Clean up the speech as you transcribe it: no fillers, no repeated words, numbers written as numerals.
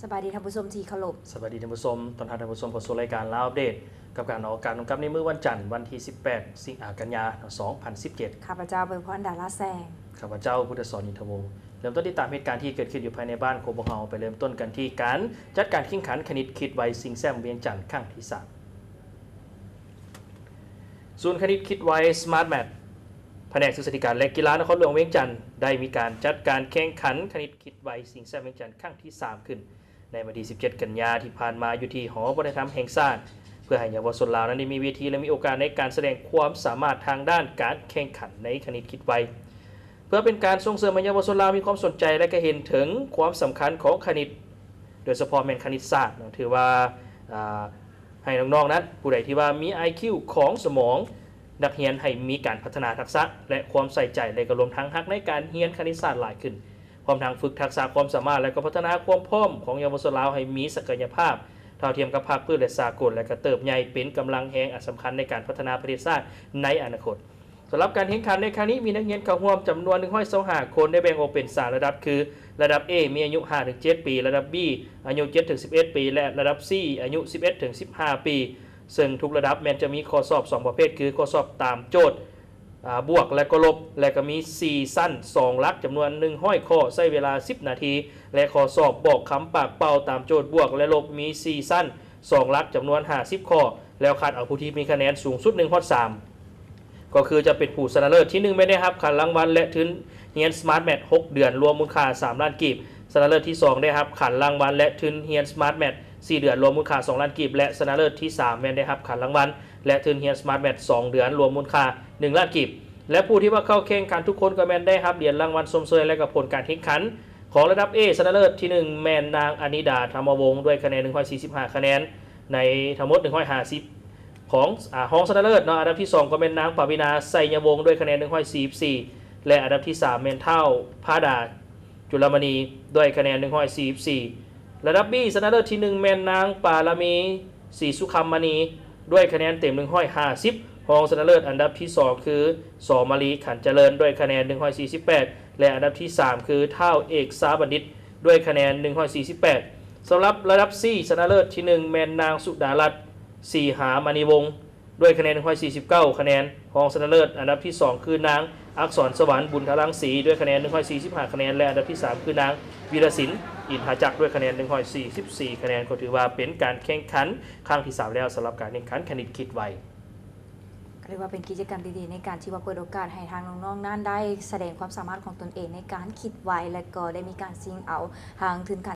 สบายดีท่านผู้ชมที่เคารพสวัสดีท่านผู้ชมตอนท่านผู้ชมเข้าสู่รายการลาวอัปเดตกับการออกอากาศกับในมื้อวันจันทร์วันที่ 18 สิงหาคม 2017 ข้าพเจ้าเป็นพรดาราแซงข้าพเจ้าพุทธศรยินทวงศ์เริ่มต้นติดตามเหตุการณ์ที่เกิดขึ้นอยู่ภายในบ้านโคบเฮาไปเริ่มต้นกันที่การจัดการแข่งขันคณิตคิดไวซิงแซมเวียงจันทร์ครั้งที่ 3ศูนย์คณิตคิดไวสมาร์ทแมทแผนกศึกษาธิการและกีฬานครหลวงเวียงจันทร์ได้มีการจัดการแข่งขันคณิตคิดไวซิงแซมเวียงจันทร์ครั้งที่ 3 ขึ้นในวันที่ 17 กันยายนที่ผ่านมาอยู่ที่หอวัฒนธรรมแห่งชาติเพื่อให้เยาวชนลาวนั้นได้มีเวทีและมีโอกาสในการแสดงความสามารถทางด้านการแข่งขันในคณิตคิดไวเพื่อเป็นการส่งเสริมให้เยาวชนลาวมีความสนใจและก็เห็นถึงความสำคัญของคณิตโดยเฉพาะแม่นคณิตศาสตร์ถือว่าให้น้องๆนั้นผู้ใดที่ว่ามี IQ ของสมองนักเรียนให้มีการพัฒนาทักษะและความใส่ใจและก็รวมทั้งฮักในการเรียนคณิตศาสตร์หลายขึ้นพร้อมทั้งฝึกทักษะความสามารถและก็พัฒนาความพร้อมของเยาวชนลาวให้มีศักยภาพเท่าเทียมกับภาคพื้นและสากลและก็เติบใหญ่เป็นกำลังแห่งอันสำคัญในการพัฒนาประเทศชาติในอนาคตสำหรับการแข่งขันในครั้งนี้มีนักเรียนเข้าร่วมจำนวน125คนได้แบ่งออกเป็น3ระดับคือระดับ A มีอายุ 5-7 ปีระดับ B อายุ 7-11 ปีและระดับ C อายุ 11-15 ปีซึ่งทุกระดับแม้จะมีข้อสอบ2ประเภทคือข้อสอบตามโจทย์บวกและก็ลบและก็มี4สั้น2หลักจำนวน100ข้อใช้เวลา10นาทีและข้อสอบบอกคำปากเป่าตามโจทย์บวกและลบมี4สั้น2หลักจำนวน50ข้อแล้วคัดเอาผู้ที่มีคะแนนสูงสุด1/3ก็คือจะเป็นผู้ชนะเลิศที่1ไม่ได้รับขันรางวัลและทุนเรียนสมาร์ทแมท6เดือนรวมมูลค่า3ล้านกีบชนะเลิศที่2ได้รับขันรางวัลและทุนเรียนสมาร์ทแมท4เดือนรวมมูลค่า2ล้านกีบและชนะเลิศที่3แม่นได้รับขันรางวัลและทุนเรียนสมาร์ทแมท2เดือนรวมมูลค่า1ล้านกีบและผู้ที่ว่าเข้าแข่งขันทุกคนก็แม่นได้รับเหรียญรางวัลสมเสยและก็ผลการแข่งขันของระดับ A ชนะเลิศที่1แม่นนางอนิดาธรรมวงศ์ด้วยคะแนน145คะแนนในทั้งหมด150ของห้องชนะเลิศเนาะอันดับที่2ก็เป็นนางปวินาไสยวงศ์ด้วยคะแนน144และอันดับที่3แม่นเท่าพาดาจุลมณีด้วยคะแนน144ระดับ B ชนะเลิศที่1แม่นนางปาลามีศรีสุขมณีด้วยคะแนนเต็ม150รองชนะเลิศอันดับที่2คือสอมาลีขันเจริญด้วยคะแนน148และอันดับที่3คือเท่าเอกสาบัณฑิตด้วยคะแนน148สำหรับระดับ C ชนะเลิศที่1แม่นนางสุดารัตน์ศรีหามณีวงศ์ด้วยคะแนน149คะแนนรองชนะเลิศอันดับที่2คือนางอักษรสวรรค์บุญทรังสีด้วยคะแนน145คะแนนและอันดับที่3คือนางวีรศิลป์อินทาจักรด้วยคะแนน144คะแนนก็ถือว่าเป็นการแข่งขันครั้งที่3แล้วสำหรับการแข่งขันคณิตคิดไวเรียกว่าเป็นกิจกรรมดีๆในการที่ว่าเปิดโอกาสให้ทางน้องๆนั้นได้แสดงความสามารถของตนเองในการคิดไวและก็ได้มีการซิงเอาทางทุนการ